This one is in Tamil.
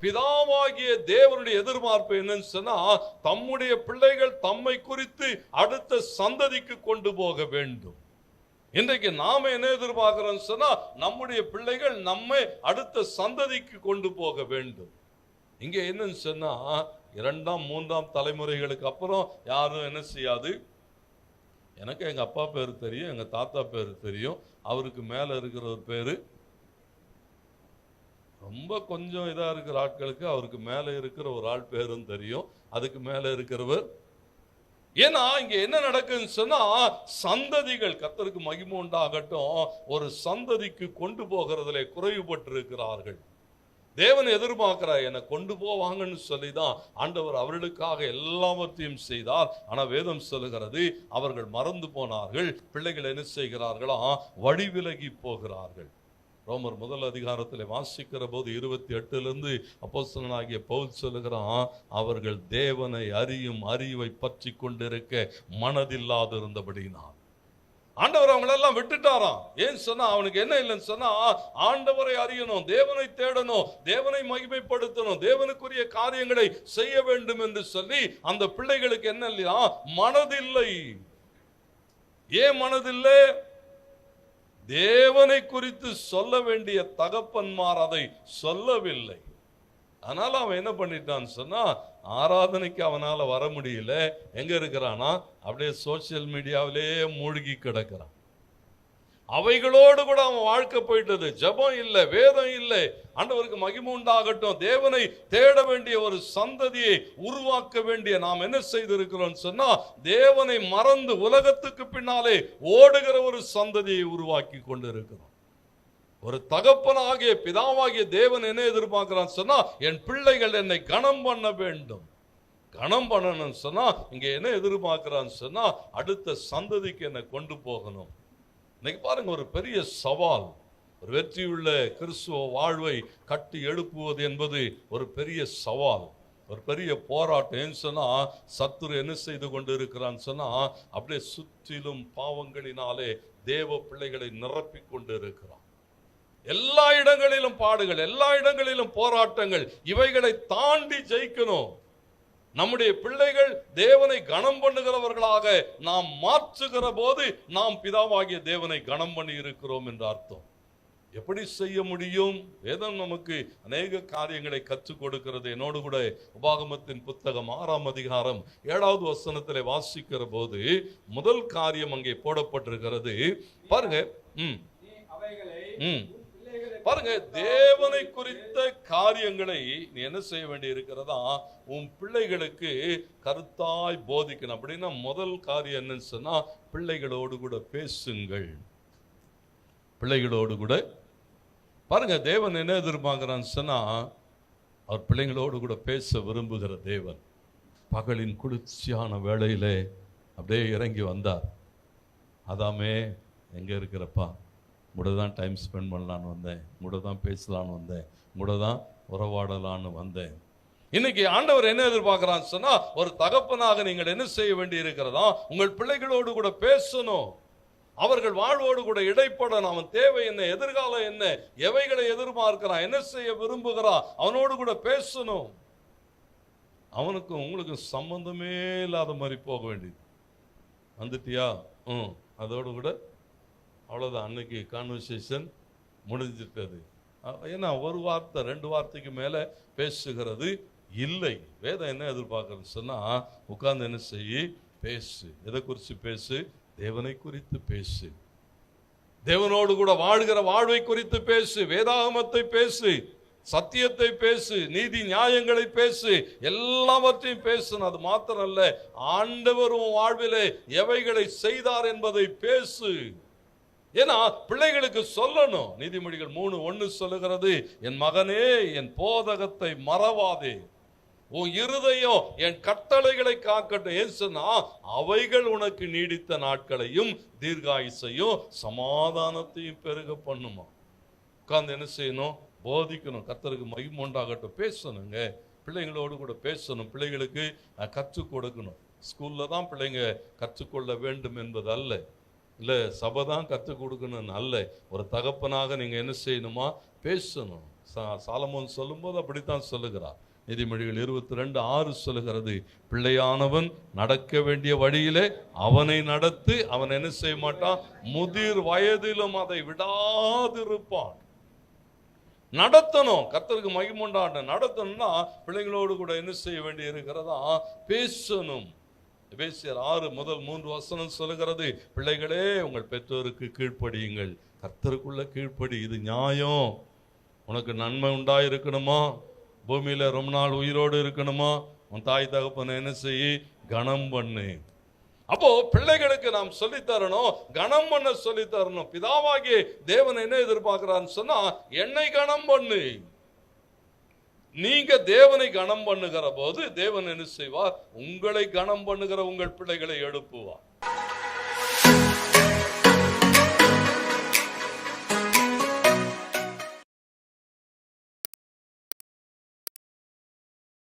பிதாவாகிய தேவனுடைய எதிர்பார்ப்பு என்னன்னு சொன்னா, தம்முடைய பிள்ளைகள் தம்மை குறித்து அடுத்த சந்ததிக்கு கொண்டு போக வேண்டும். இன்றைக்கு நாம என்ன எதிர்பார்க்கிறோம் சொன்னா, நம்முடைய பிள்ளைகள் நம்மை அடுத்த சந்ததிக்கு கொண்டு போக வேண்டும். இங்க என்னன்னு சொன்னா, 2ஆம் 3ஆம் தலைமுறைகளுக்கு அப்புறம் யாரும் என்ன செய்யாது. எனக்கு எங்க அப்பா பேரு தெரியும், எங்க தாத்தா பேரு தெரியும், அவருக்கு மேல இருக்கிற ஒரு பேரு, ரொம்ப கொஞ்சம் இதா இருக்கிற ஆட்களுக்கு அவருக்கு மேல இருக்கிற ஒரு ஆள் பேரும் தெரியும், அதுக்கு மேல இருக்கிறவர். ஏன்னா இங்க என்ன நடக்குன்னு சொன்னா, சந்ததிகள், கர்த்தருக்கு மகிமை உண்டாகட்டும், ஒரு சந்ததிக்கு கொண்டு போகிறதுல குறைவுபட்டு இருக்கிறார்கள். தேவன் எதிர்பார்க்கிறார், என்னை கொண்டு போவாங்கன்னு சொல்லிதான் ஆண்டவர் அவர்களுக்காக எல்லாவற்றையும் செய்தார். ஆனா வேதம் சொல்லுகிறது, அவர்கள் மறந்து போனார்கள். பிள்ளைகள் என்ன செய்கிறார்களா, வழி விலகி போகிறார்கள். ரோமர் 1 அதிகாரத்தில் வாசிக்கிற போது 28 அப்போஸ்தலனாகிய பவுல் சொல்லுகிறான், அவர்கள் தேவனை அறியும் அறிவை பற்றி கொண்டிருக்க மனதில்லாதிருந்தபடினார். ஆண்டவர் அவங்களெல்லாம் விட்டுட்டாராம். ஏன் சொன்னா, அவனுக்கு என்ன இல்லைன்னு சொன்னா, ஆண்டவரை அறியணும், தேவனை தேடணும், தேவனை மகிமைப்படுத்தணும், தேவனுக்குரிய காரியங்களை செய்ய வேண்டும் என்று சொல்லி அந்த பிள்ளைகளுக்கு என்ன இல்லையா, மனதில்லை. ஏன் மனதில்லை? தேவனை குறித்து சொல்ல வேண்டிய தகப்பன்மார் அதை சொல்லவில்லை. அதனால அவன் என்ன பண்ணிட்டான்னு சொன்னா, ஆராதனைக்கு அவனால வர முடியல. எங்க இருக்கிறானா, அப்படியே சோசியல் மீடியாவிலே மூழ்கி கிடக்கிறான். அவைகளோடு கூட அவன் வாழ்க்கை போயிட்டது. ஜெபம் இல்லை, வேதம் இல்லை. ஆண்டவருக்கு மகிமை உண்டாகட்டும். தேவனை தேட வேண்டிய ஒரு சந்ததியை உருவாக்க வேண்டிய நாம் என்ன செய்திருக்கிறோம் சொன்னா, தேவனை மறந்து உலகத்துக்கு பின்னாலே ஓடுகிற ஒரு சந்ததியை உருவாக்கி கொண்டிருக்கிறோம். ஒரு தகப்பனாகிய பிதாவாகிய தேவன் என்ன எதிர்பார்க்கிறான் சொன்னா, என் பிள்ளைகள் என்னை கனம் பண்ண வேண்டும். கனம் பண்ணணும்னு சொன்னா இங்க என்ன எதிர்பார்க்கிறான்னு சொன்னா, அடுத்த சந்ததிக்கு என்னை கொண்டு போகணும். இன்னைக்கு பாருங்க, ஒரு பெரிய சவால். ஒரு வெற்றியுள்ள கிறிஸ்துவ வாழ்வை கட்டி எழுப்புவது என்பது ஒரு பெரிய சவால், ஒரு பெரிய போராட்டம். ஏன்னு சொன்னா, சத்துரு என்ன செய்து கொண்டு இருக்கிறான்னு சொன்னா, அப்படியே சுற்றிலும் பாவங்களினாலே தேவ பிள்ளைகளை நிரப்பி கொண்டு இருக்கிறான். எல்லா இடங்களிலும் பாடுகள், எல்லா இடங்களிலும் போராட்டங்கள். இவைகளை தாண்டி ஜெயிக்கணும். நம்முடைய பிள்ளைகள் தேவனை கனம் பண்ணுகிறவர்களாக நாம் மாற்றுகிற போது நாம் பிதாவாகிய தேவனை கனம் பண்ணி இருக்கிறோம் என்று அர்த்தம். எப்படி செய்ய முடியும்? வேதம் நமக்கு அநேக காரியங்களை கற்றுக் கொடுக்கிறது. என்னோடு கூட உபாகமத்தின் புத்தகம் 6ஆம் அதிகாரம் 7வது வசனத்திலே வாசிக்கிற போது முதல் காரியம் அங்கே போடப்பட்டிருக்கிறது. பாருங்க, பாருங்க, தேவனை குறித்த காரியங்களை நீ என்ன செய்ய வேண்டி இருக்கிறதா, உன் பிள்ளைகளுக்கு கருத்தாய் போதிக்கணும். அப்படின்னா முதல் காரியம் என்னன்னு சொன்னா, பிள்ளைகளோடு கூட பேசுங்கள். பிள்ளைகளோடு கூட பாருங்க, தேவன் என்ன எதிர்பார்க்கிறான்னு சொன்னா, அவர் பிள்ளைங்களோடு கூட பேச விரும்புகிற தேவன். பகலின் குளிர்ச்சியான வேளையிலே அப்படியே இறங்கி வந்தார். அதாமே, எங்க இருக்கிறப்பா, கூட தான் டைம் ஸ்பெண்ட் பண்ணலான்னு வந்தேன், கூட தான் பேசலான்னு வந்தேன், கூட தான் உறவாடலான்னு வந்தேன். இன்னைக்கு ஆண்டவர் என்ன எதிர்பார்க்கிறான்னு சொன்னா, ஒரு தகப்பனாக நீங்கள் என்ன செய்ய வேண்டி இருக்கிறதா, உங்கள் பிள்ளைகளோடு கூட பேசணும். அவர்கள் வாழ்வோடு கூட இடைப்படணும். அவன் தேவை என்ன, எதிர்காலம் என்ன, எவைகளை எதிர்பார்க்கிறான், என்ன செய்ய விரும்புகிறான், அவனோடு கூட பேசணும். அவனுக்கும் உங்களுக்கும் சம்பந்தமே இல்லாத மாதிரி போக வேண்டியது. வந்துட்டியா, அதோடு கூட அவ்வளோதான், அன்னைக்கு கான்வர்சேஷன் முடிஞ்சிட்டது. ஏன்னா ஒரு வார்த்தை 2 வார்த்தைக்கு மேலே பேசுகிறது இல்லை. வேதம் என்ன எதிர்பார்க்கறது சொன்னா, உட்கார்ந்து என்ன செய்யி, பேசு. எதை குறித்து பேசு? தேவனை குறித்து பேசு. தேவனோடு கூட வாழ்கிற வாழ்வை குறித்து பேசு. வேதாகமத்தை பேசு, சத்தியத்தை பேசு, நீதி நியாயங்களை பேசு, எல்லாவற்றையும் பேசணும். அது மாத்திரம் அல்ல, ஆண்டவரும் வாழ்விலே எவைகளை செய்தார் என்பதை பேசு. ஏன்னா பிள்ளைகளுக்கு சொல்லணும். நீதிமொழிகள் 3:1 சொல்லுகிறது, என் மகனே, என் போதகத்தை மறவாதே. உன் இருதயம் என் கட்டளைகளை காக்கட்டும். ஏன் சொன்னா அவைகள் உனக்கு நீடித்த நாட்களையும் தீர்காயுசையும் சமாதானத்தையும் பெருக பண்ணுமா. உட்கார்ந்து என்ன செய்யணும்? போதிக்கணும். கர்த்தருக்கு மகிமை உண்டாகட்டும். பேசணுங்க, பிள்ளைங்களோடு கூட பேசணும். பிள்ளைகளுக்கு கற்றுக் கொடுக்கணும். ஸ்கூல்ல தான் பிள்ளைங்க கற்றுக்கொள்ள வேண்டும் என்பது அல்ல, இல்லை சபை தான் கற்றுக் கொடுக்கணும்னு அல்ல. ஒரு தகப்பனாக நீங்கள் என்ன செய்யணுமா? பேசணும். சாலமோன் சொல்லும்போது அப்படித்தான் சொல்லுகிறார். நீதிமொழிகள் 22:6 சொல்லுகிறது, பிள்ளையானவன் நடக்க வேண்டிய வழியிலே அவனை நடத்து, அவன் என்ன செய்ய மாட்டான்? முதிர் வயதிலும் அதை விடாதிருப்பான். நடத்தணும். கர்த்தருக்கு மகிமை உண்டாகட்டும். நடத்தணும்னா பிள்ளைங்களோடு கூட என்ன செய்ய வேண்டி இருக்கிறதா? பேசணும். எபேசியர் 6:3 சொல்லுகிறது, பிள்ளைகளே உங்கள் பெற்றோருக்கு கீழ்ப்படியுங்கள். கர்த்தருக்குள்ள கீழ்ப்படி, இது நியாயம். உனக்கு நன்மை உண்டாயிருக்கணுமா? பூமியில ரொம்ப நாள் உயிரோடு இருக்கணுமா? உன் தாய் தகப்பனை என்ன செய்ய? கனம் பண்ணு. அப்போ பிள்ளைகளுக்கு நாம் சொல்லித்தரணும், கனம் பண்ண சொல்லித்தரணும். பிதாவாகிய தேவன் என்ன எதிர்பார்க்கிறான்னு சொன்னா, என்னை கனம் பண்ணு. நீங்க தேவனை கனம் பண்ணுகிற போது தேவன் என்ன செய்வார்? உங்களை கனம் பண்ணுகிற உங்கள் பிள்ளைகளை எழுப்புவார்.